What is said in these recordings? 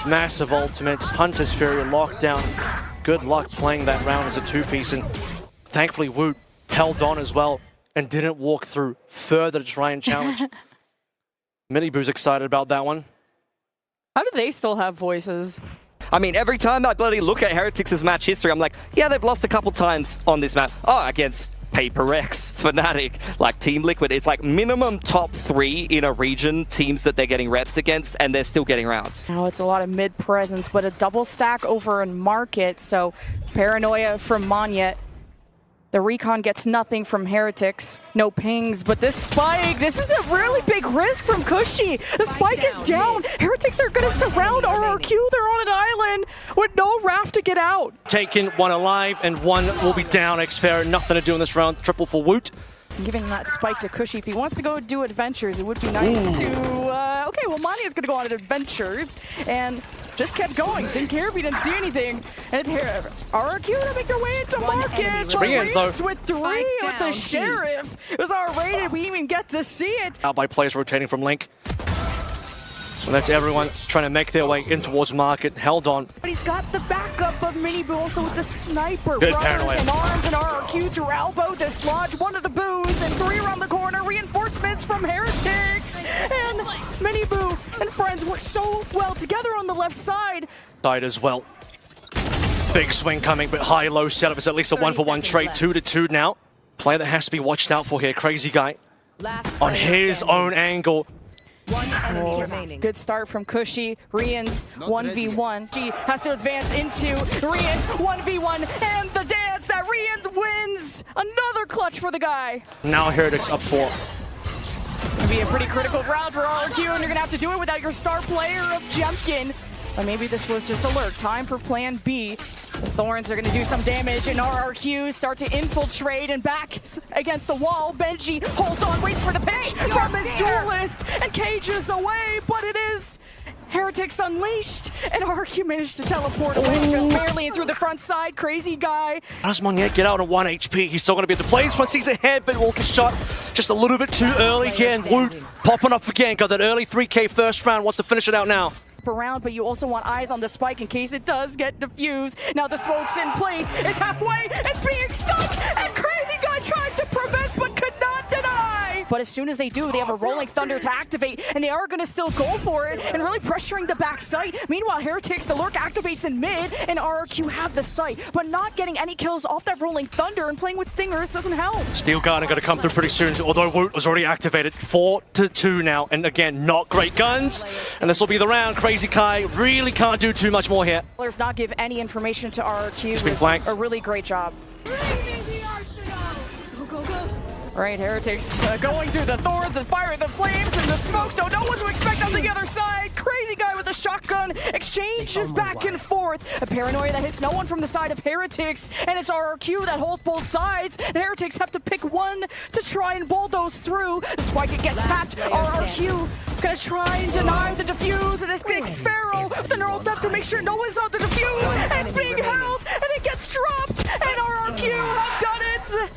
Massive ultimates. Hunter's Fury locked down. Good luck playing that round as a two-piece, and thankfully Wo0t held on as well and didn't walk through further to try and challenge. Miniboo's excited about that one. How do they still have voices? I mean, every time I bloody look at Heretics' match history, I'm like, yeah, they've lost a couple times on this map. Oh, against Paper X, Fnatic, like Team Liquid. It's like minimum top 3 in a region teams that they're getting reps against, and they're still getting rounds. Now it's a lot of mid presence, but a double stack over in Market, so paranoia from Monyet. The recon gets nothing from Heretics. No pings, but this spike, this is a really big risk from Cushy. The spike is down. Heretics are going to surround RRQ. They're on an island with no raft to get out. Taken, one alive, and one will be down. Xfair, nothing to do in this round. Triple for Wo0t. Giving that spike to Cushy. If he wants to go do adventures, it would be nice to... okay, well, Mani is going to go on adventures, and just kept going. Didn't care if he didn't see anything. And it's here. RRQ to make their way into Market. Marines with 3 with the Sheriff. It was R-rated. We didn't even get to see it. Out by players rotating from Link. So that's everyone trying to make their way in towards Market. Held on. But he's got the backup of Miniboo also with the sniper. Good Brothers paranoia. and arms and RRQ to elbow, dislodge one of the boos, and 3 around the corner. Reinforcements from Heretics. And Miniboo and friends work so well together on the left side. Side as well. Big swing coming, but high-low setup is at least a 1-for-1 trade. 2-2 now. Player that has to be watched out for here. Crazy guy on his own angle. Good start from Cushy. Rians 1v1. She has to advance into Rians 1v1, and the dance that Rians wins. Another clutch for the guy. Now Heretics up 4. Gonna be a pretty critical round for RRQ, and you're gonna have to do it without your star player of Jemkin. But maybe this was just alert. Time for plan B. The Thorns are going to do some damage, and RRQ start to infiltrate and back against the wall. Benji holds on, waits for the pinch from his duelist, and cages away, but it is Heretics unleashed, and RRQ managed to teleport away just barely and through the front side. Crazy guy. How does Monyet get out on 1 HP? He's still going to be at the plays once he's ahead, but Walker's shot just a little bit too early here, and Wo0t popping up again. Got that early 3K first round, wants to finish it out now. Around, but you also want eyes on the spike in case it does get diffused. Now the smoke's in place. It's halfway. It's being stuck, and Crazy Guy tried to prevent but could not deny. But as soon as they do, they have a Rolling Thunder to activate, and they are going to still go for it and really pressuring the back site. Meanwhile, Heretics, the lurk activates in mid, and RRQ have the site, but not getting any kills off that Rolling Thunder, and playing with Stingers doesn't help. Steel Garden going to come through pretty soon, although Wo0t was already activated. 4-2 now, and again, not great guns. And this will be the round. Crazy Kai really can't do too much more here. Players not give any information to RRQ. He's been flanked. A really great job. Right, Heretics going through the thorns and firing the flames, and the smokes don't know what to expect on the other side. Crazy Guy with a shotgun exchanges back and forth. A paranoia that hits no one from the side of Heretics, and it's RRQ that holds both sides. And Heretics have to pick one to try and bulldoze through. The spike, it gets tapped. RRQ gonna try and deny the defuse, and it's big Sparrow with the neural theft to make sure no one's on the defuse, and it's being held, and it gets dropped, and RRQ have done it.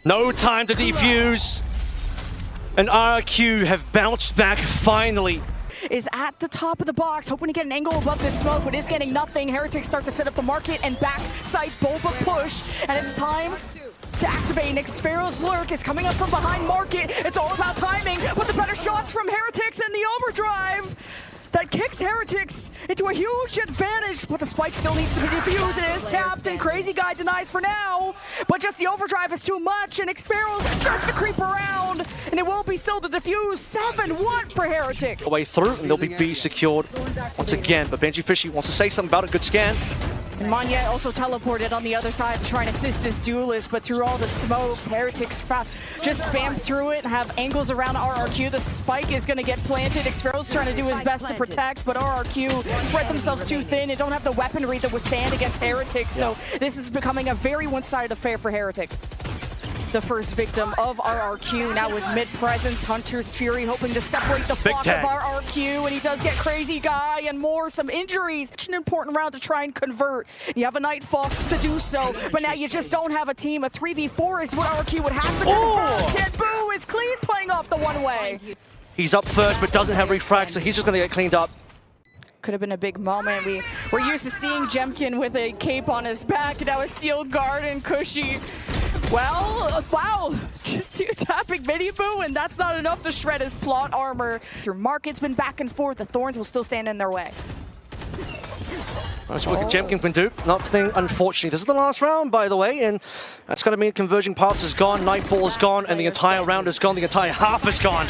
No time to defuse. And RRQ have bounced back finally. Is at the top of the box, hoping to get an angle above this smoke, but is getting nothing. Heretics start to set up the Market and backside Boba push, and it's time to activate. Nick Sparrow's lurk is coming up from behind Market. It's all about timing, but the better shots from Heretics and the overdrive that kicks Heretics into a huge advantage, but the spike still needs to be defused. It is tapped, and Crazy Guy denies for now, but just the overdrive is too much, and Xferal starts to creep around, and it will be still the defuse. 7-1 for Heretics. Way through, and they'll be B secured once again, but benjyfishy wants to say something about a good scan. And Monyet also teleported on the other side to try and assist his duelist, but through all the smokes, Heretics just spam through it and have angles around RRQ. The spike is going to get planted. Xfero's trying to do his best to protect, but RRQ spread themselves too thin and don't have the weaponry to withstand against Heretics, so this is becoming a very one-sided affair for Heretic. The first victim of RRQ, now with mid-presence. Hunter's Fury hoping to separate the flock of RRQ, and he does get Crazy Guy and more, some injuries. Such an important round to try and convert. You have a Nightfall to do so, but now you just don't have a team. A 3v4 is what RRQ would have to convert. Dead Boo is clean playing off the one-way. He's up first, but doesn't have refrag, so he's just going to get cleaned up. Could have been a big moment. We're used to seeing Jemkin with a cape on his back, and now a steel guard and Cushy. Well, wow, just two tapping Mini-Boo, and that's not enough to shred his plot armor. Your market's been back and forth. The Thorns will still stand in their way. That's what Jemkin can do. Nothing, unfortunately. This is the last round, by the way, and that's going to mean Converging Paths is gone, Nightfall is gone, and the entire round is gone, the entire half is gone.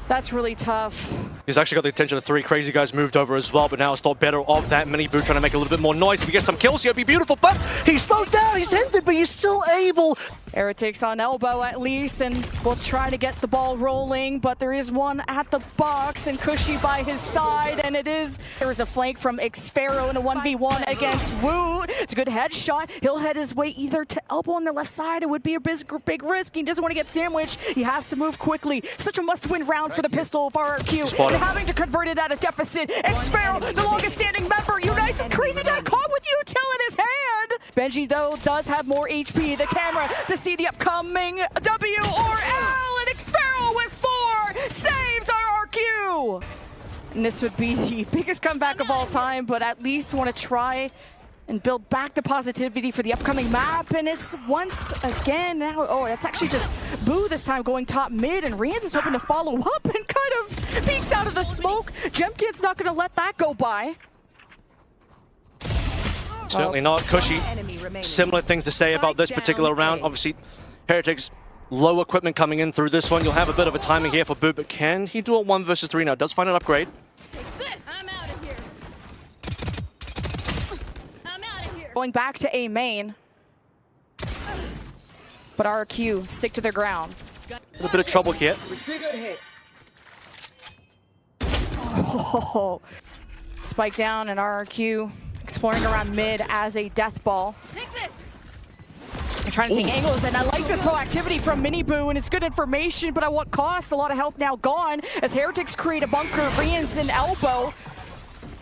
That's really tough. He's actually got the attention of three crazy guys moved over as well, but now it's thought better of that Mini-Boo trying to make a little bit more noise. If he gets some kills here, it'd be beautiful, but he's slowed down, he's hindered, but he's still able. Heretics on elbow at least, and will try to get the ball rolling, but there is one at the box, and Cushy by his side, and there is a flank from Xpharaoh in a 1v1 against Wo0t. It's a good headshot. He'll head his way either to elbow on the left side. It would be a big risk. He doesn't want to get sandwiched. He has to move quickly. Such a must-win round for the pistol of RRQ. And having to convert it at a deficit. Xpharaoh, the longest standing member, unites with Crazy Guy caught with util in his hand. Benji, though, does have more HP. The camera to see the upcoming W or L, and Xpharaoh with 4 saves RRQ. And this would be the biggest comeback of all time, but at least want to try and build back the positivity for the upcoming map. And it's once again now, oh, that's actually just Boo this time going top mid, and Rians is hoping to follow up and kind of peeks out of the smoke. Jemkin's not going to let that go by. Certainly not. Cushy, similar things to say about this particular round. Obviously, Heretics, low equipment coming in through this one. You'll have a bit of a timing here for Boo, but can he do a 1 versus 3 now? Does find an upgrade. Take this. I'm out of here. I'm out of here. Going back to A main. But RRQ stick to their ground. A little bit of trouble here. Oh. Spike down, and RRQ exploring around mid as a death ball. Take this. And trying to take angles, and I like this proactivity from Mini-Boo, and it's good information, but at what cost? A lot of health now gone as Heretics create a bunker. Rians in elbow.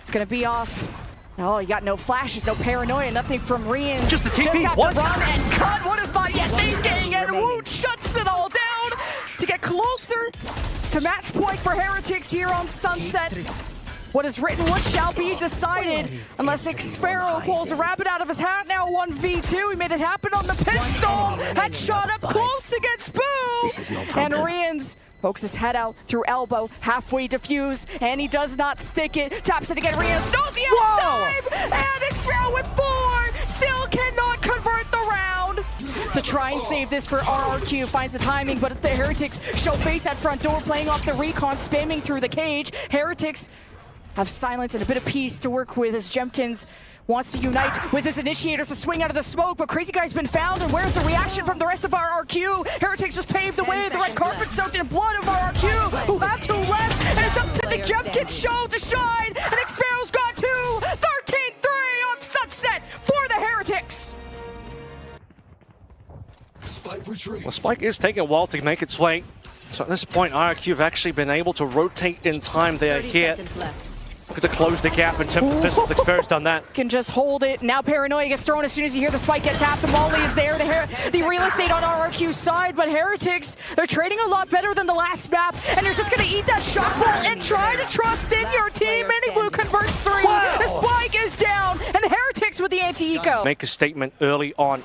It's gonna be off. Oh, you got no flashes, no paranoia, nothing from Rians. Just the TP, Just what? To run and cut. What is Body thinking? And Wo0t shuts it all down to get closer to match point for Heretics here on Sunset. What is written, what shall be decided, unless Xpharaoh pulls a rabbit out of his hat. Now 1v2, he made it happen on the pistol. Headshot up close against Boo. And Rians pokes his head out through elbow, halfway diffuse, and he does not stick it. Taps it again, Rians knows he has time, and Xpharaoh with 4, still cannot convert the round. To try and save this for RRQ, finds the timing, but the Heretics show face at front door, playing off the recon, spamming through the cage. Heretics have silence and a bit of peace to work with as Jemkins wants to unite with his initiators to swing out of the smoke, but Crazy Guy's been found, and where's the reaction from the rest of RRQ? Heretics just paved the way, the red carpet soaked in blood of RRQ, who have 2 left, and it's up to the Jemkin show to shine, and Xpharaoh's got 2, 13-3 on Sunset for the Heretics. Well, Spike is taking a while to make its way. So at this point, RRQ have actually been able to rotate in time. They are here to close the gap in terms of pistols. Xpharaoh's done that. Can just hold it. Now Paranoia gets thrown as soon as you hear the spike get tapped. The Molly is there. The real estate on RRQ's side, but Heretics, they're trading a lot better than the last map, and you're just going to eat that shot ball and try to trust in your team. Mini-Boo converts 3. Wow. The spike is down, and Heretics with the anti-eco. Make a statement early on.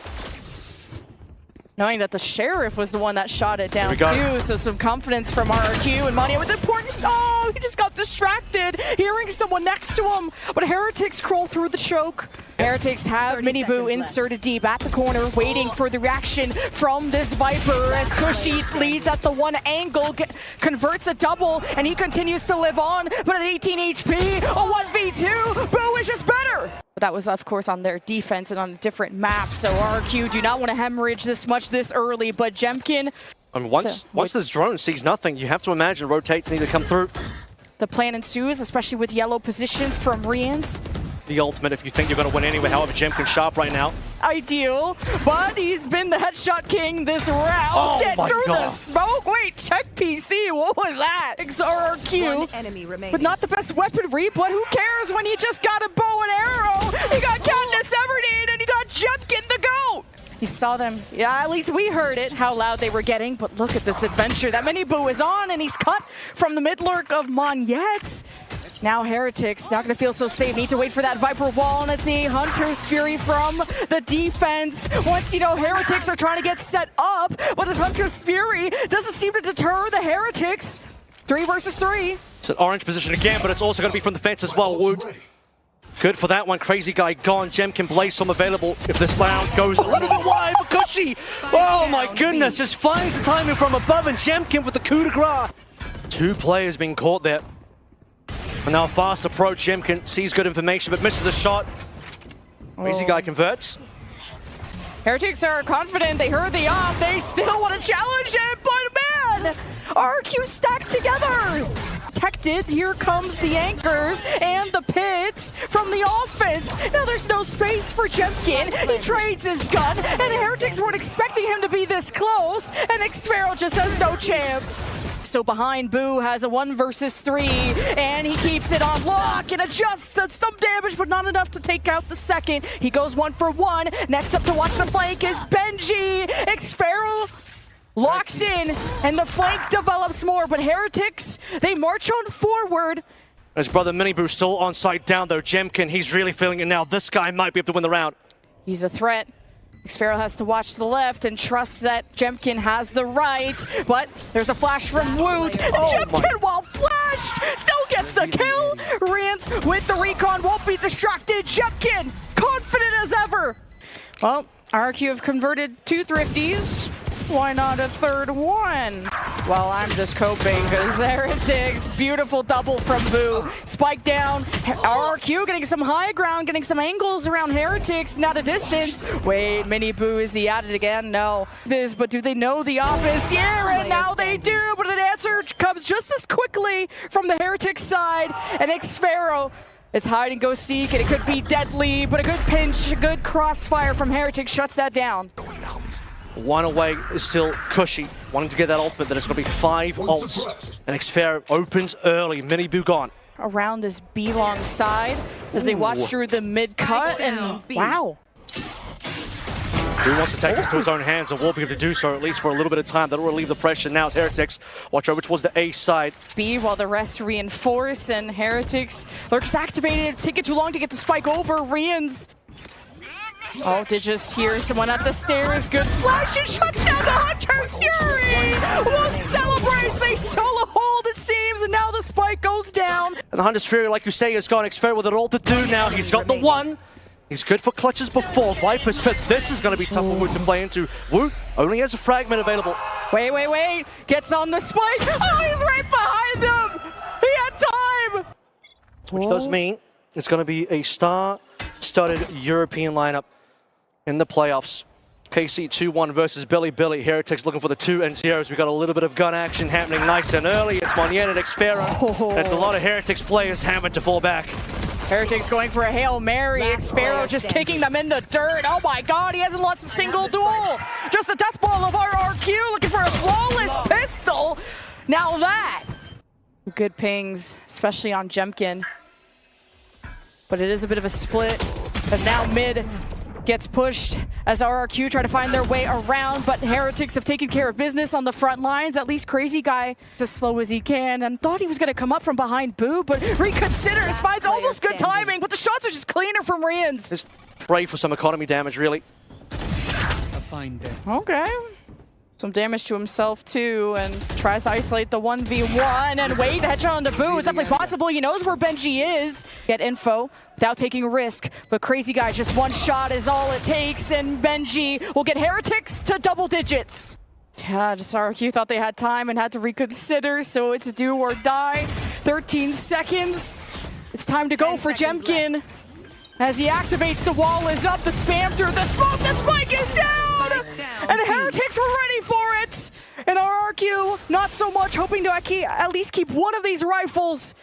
Knowing that the Sheriff was the one that shot it down go. too, so some confidence from RRQ, and Mania with important, oh, he just got distracted, hearing someone next to him, but Heretics crawl through the choke. Heretics have Mini-Boo inserted deep at the corner, waiting for the reaction from this Viper as Cushy leads at the one angle, converts a double, and he continues to live on, but at 18 HP, a 1v2, Boo is just better! But that was, of course, on their defense and on a different map, so RRQ do not want to hemorrhage this much this early, but Jemkin... I mean, once this drone sees nothing, you have to imagine rotates need to come through. The plan ensues, especially with yellow position from Rians. The ultimate if you think you're going to win anyway, however, Jemkin's sharp right now. Ideal, but he's been the headshot king this round. Oh my through God. the smoke. Wait, check PC. What was that? RRQ, but not the best weaponry. But who cares when you just got a bow and arrow? You got Katniss Everdeen and you got Jemkin the GOAT. He saw them. Yeah, at least we heard it, how loud they were getting. But look at this adventure that Miniboo is on, and he's cut from the mid lurk of Monyet. Now Heretics, not going to feel so safe. Need to wait for that Viper wall, and it's a Hunter's Fury from the defense. Once, you know, Heretics are trying to get set up, but this Hunter's Fury doesn't seem to deter the Heretics. 3 versus 3. It's an orange position again, but it's also going to be from the fence as well, Woot. Good for that one. Crazy guy gone. Jemkin Blaze available if this round goes a little bit wide for Cushy. Oh my goodness, just finds the timing from above, and Jemkin with the coup de grace. 2 players being caught there. And now a fast approach. Jemkin sees good information but misses the shot. Crazy guy converts. Heretics are confident. They heard the op. They still want to challenge it, but man, RRQ stacked together. Protected. Here comes the anchors and the pits from the offense. Now there's no space for Jemkin. He trades his gun, and Heretics weren't expecting him to be this close, and Xfero just has no chance. So behind, Boo has a 1 versus 3, and he keeps it on lock and adjusts some damage, but not enough to take out the second. He goes 1 for 1. Next up to watch the flank is Benji. Xfero locks in, and the flank develops more, but Heretics, they march on forward. His brother Miniboo still on site down though. Jemkin, he's really feeling it now. This guy might be able to win the round. He's a threat. Xfero has to watch the left and trust that Jemkin has the right, but there's a flash from Wo0t. Jemkin, while flashed, still gets the kill. Rance with the recon, won't be distracted. Jemkin, confident as ever. Well, RRQ have converted 2 thrifties. Why not a third one? Well, I'm just coping because Heretics, beautiful double from Boo. Spike down, RRQ getting some high ground, getting some angles around Heretics, not a distance. Wait, Miniboo, is he at it again? No. But do they know the op is here? And now they do, but an answer comes just as quickly from the Heretics side. And Xfero, it's hide and go seek, and it could be deadly, but a good pinch, a good crossfire from Heretics shuts that down. 1 away is still Cushy, wanting to get that ultimate. Then it's going to be 5 ults. And Xfero opens early. Miniboo gone. Around this B-long side as they watch through the mid-cut, and wow. Who wants to take it into his own hands and will be able to do so, at least for a little bit of time. That'll relieve the pressure. Now it's Heretics. Watch over towards the A side. B while the rest reinforce, and Heretics lurks activated. It's taking too long to get the spike over. Rians. Oh, did just hear someone at the stairs. Good flash and shuts down the Hunter's Fury. Wo0t celebrates a solo hold, it seems, and now the spike goes down. And the Hunter's Fury, like you say, has gone. Xfero with it all to do now. He's got the 1. He's good for clutches before. Viper's Pit, this is going to be tough for Wo0t to play into. Wo0t only has a fragment available. Wait. Gets on the spike. Oh, he's right behind him. He had time. Which does mean it's going to be a star-studded European lineup in the playoffs. KC 2-1 versus Billy. Heretics looking for the 2 and 0s. We got a little bit of gun action happening nice and early. It's Monyet and Xfero. There's a lot of Heretics players hammered to fall back. Heretics going for a Hail Mary. Xfero just kicking them in the dirt. Oh my god, he hasn't lost a single duel. Just a death ball of RRQ looking for a flawless pistol. Now that. Good pings, especially on Jemkin. But it is a bit of a split as now mid gets pushed as RRQ try to find their way around, but Heretics have taken care of business on the front lines. At least Crazy Guy as slow as he can, and thought he was going to come up from behind Boo, but reconsiders, finds almost good timing, but the shots are just cleaner from Rians. Just pray for some economy damage, really. Okay. Some damage to himself too, and tries to isolate the 1v1, and wait, the headshot on the Boo. It's definitely possible. He knows where Benji is. Get info without taking a risk, but Crazy Guy, just 1 shot is all it takes, and Benji will get Heretics to double digits. Yeah, just RRQ thought they had time and had to reconsider, so it's do or die. 13 seconds. It's time to go for Jemkin. As he activates, the wall is up, the spam through the smoke, the spike is down! And the Heretics were ready for it! And RRQ, not so much, hoping to at least keep 1 of these rifles.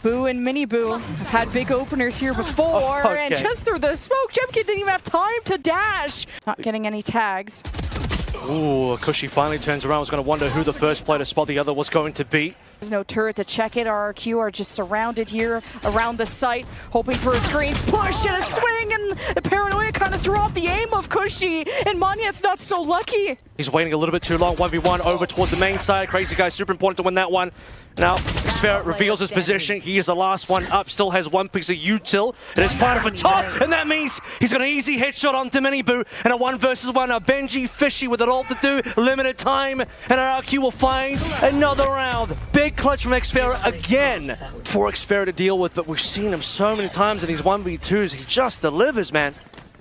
Boo and Miniboo have had big openers here before, and just through the smoke, Jemkin didn't even have time to dash. Not getting any tags. Ooh, Cushy finally turns around. Was going to wonder who the first player to spot the other was going to be. There's no turret to check it. RRQ are just surrounded here around the site, hoping for a screens push and a swing, and the paranoia kind of threw off the aim of Cushy, and Monyet's not so lucky. He's waiting a little bit too long. 1v1 over towards the main side. Crazy Guy super important to win that one. Now, Xfero reveals his position. He is the last one up. Still has one piece of util. And it's part of a top. And that means he's got an easy headshot onto Miniboo. And a 1v1. Now, benjyfishy with it all to do. Limited time. And RRQ will find another round. Big clutch from Xfero again for Xfero to deal with. But we've seen him so many times in these 1v2s. He just delivers, man.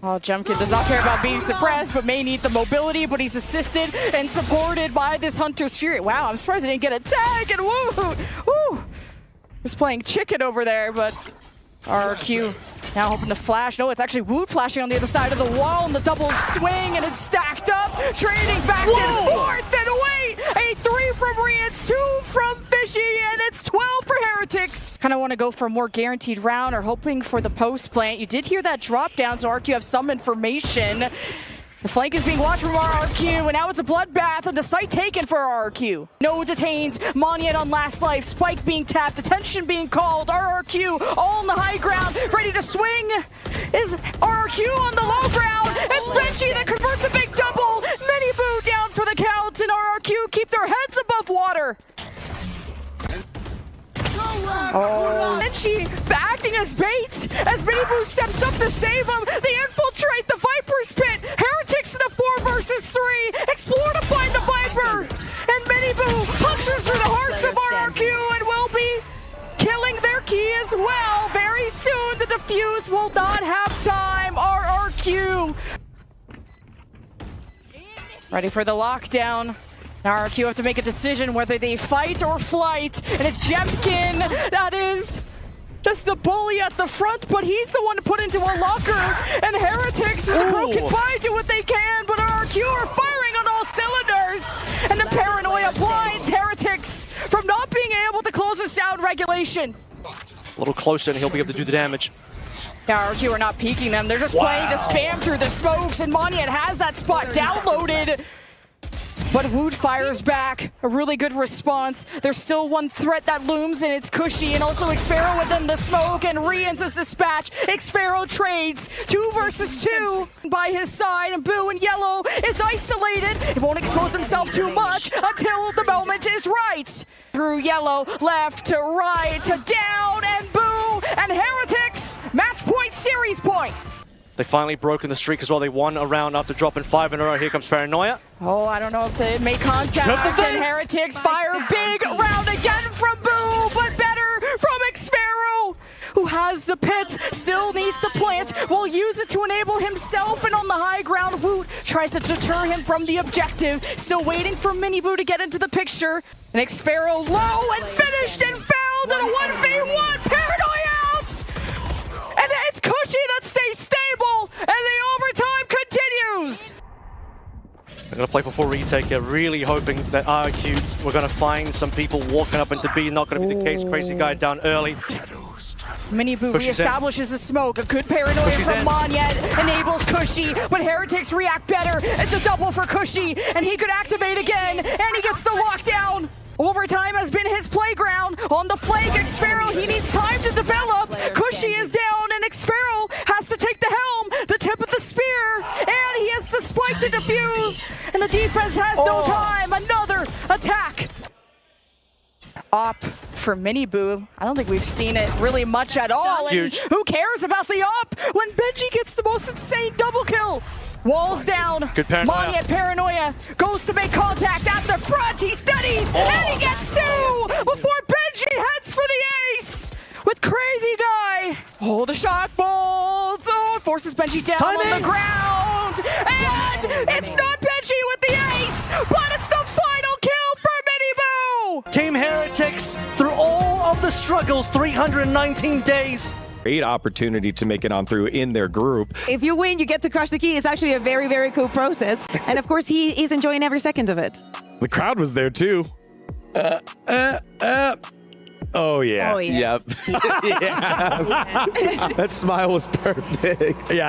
Oh, Jumkid does not care about being suppressed, but may need the mobility, but he's assisted and supported by this Hunter's Fury. Wow, I'm surprised he didn't get a tag, and woo! He's playing chicken over there, but RRQ now hoping to flash. No, it's actually Wo0t flashing on the other side of the wall, and the double swing, and it's stacked up, trading back and forth, and wait! A 3 from Rian, 2 from Fishy, and it's 12 for Heretics. Kind of want to go for a more guaranteed round or hoping for the post plant. You did hear that drop down, so RRQ have some information. The flank is being watched from RRQ, and now it's a bloodbath, and the site taken for RRQ. No detains, Monyet on last life, Spike being tapped, attention being called, RRQ all on the high ground, ready to swing. Is RRQ on the low ground? It's Benji that converts a big double. Miniboo down for the count, and RRQ keep their heads above water. Oh, Benji acting as bait as Miniboo steps up to save him. They infiltrate the Viper's pit. Heretics in a 4 versus 3. Explore to find the Viper. And Miniboo punctures through the hearts of RRQ and will be killing their key as well. Very soon, the defuse will not have time. RRQ. Ready for the lockdown. Now RRQ have to make a decision whether they fight or flight, and it's Jemkin that is just the bully at the front, but he's the one to put into a locker, and Heretics with a broken body do what they can, but RRQ are firing on all cylinders, and the paranoia blinds Heretics from not being able to close the sound regulation. A little closer and he'll be able to do the damage. Yeah, RRQ are not peeking them, they're just playing to spam through the smokes, and Monyet has that spot downloaded. But Wo0t fires back, a really good response. There's still one threat that looms, and it's Cushy, and also Xfero within the smoke, and Rian's a dispatch. Xfero trades 2 versus 2 by his side, and Boo and Yellow is isolated. He won't expose himself too much until the moment is right. Through Yellow, left to right to down, and Boo and Heretics, match point, series point. They finally broken the streak as well. They won a round after dropping 5 in a row. Here comes Paranoia. Oh, I don't know if they make contact. And Heretics fire big round again from Boo, but better from Xfero, who has the pit, still needs to plant, will use it to enable himself, and on the high ground, Wo0t tries to deter him from the objective, still waiting for Miniboo to get into the picture, and Xfero low and finished and found in a 1v1, Paranoia out! And it's Cushy that stays stable, and the overtime continues! They're going to play for full retake here, really hoping that RRQ, we're going to find some people walking up into B. Not going to be the case. Crazy Guy down early. Miniboo reestablishes the smoke. A good paranoia from Monyet enables Cushy, but Heretics react better. It's a double for Cushy, and he could activate again, and he gets the lockdown. Overtime has been his playground. On the flank, Xfero, he needs time to develop. Cushy is down, and Xfero has to take the helm, the tip of the spear, and he has the spike to defuse, and the defense has no time. Another attack. Op for Miniboo. I don't think we've seen it really much at all. Huge. And who cares about the op when Benji gets the most insane double kill? Walls down. Good paranoia. Monyet paranoia goes to make contact at the front. He studies and he gets 2 before Benji heads for the ace with Crazy Guy. Oh, the shock bolts. Oh, it forces Benji down on the ground. And it's not Benji with the ace, but it's the final kill for Miniboo. Team Heretics, through all of the struggles, 319 days. Great opportunity to make it on through in their group. If you win, you get to crush the key. It's actually a very, very cool process. And of course, he's enjoying every second of it. The crowd was there too. Oh yeah. Oh, yeah. Yep. Yeah. That smile was perfect. Yeah.